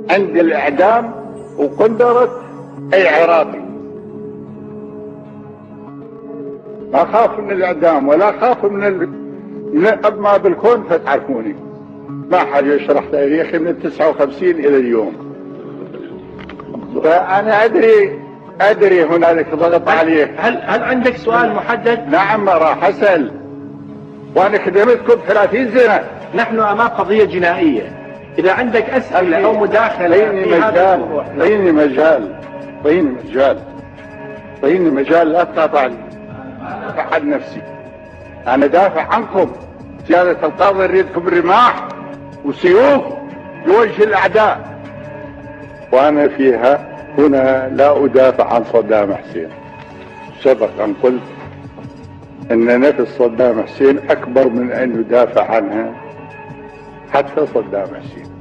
عند الإعدام وقندرة أي عراقي. ما خاف من الإعدام ولا خاف من ما بالكون فتعرفوني. ما حد يشرح تاريخي من 59 إلى اليوم. فأنا أدري هنالك ضغط عليك. هل عندك سؤال محدد؟ نعم راح أسأل. وأنا خدمتكم 30 سنة. نحن أمام قضية جنائية، إذا عندك أسئلة أو مداخلة طيني مجال لا تقاطعني. أدافع عن نفسي، أنا دافع عنكم. سيادة القاضي يريدكم رماح وسيوف لوجه الأعداء، وأنا فيها هنا لا أدافع عن صدام حسين. سبق أن قلت أن نفس صدام حسين أكبر من أن يدافع عنها حتى صدام حسين.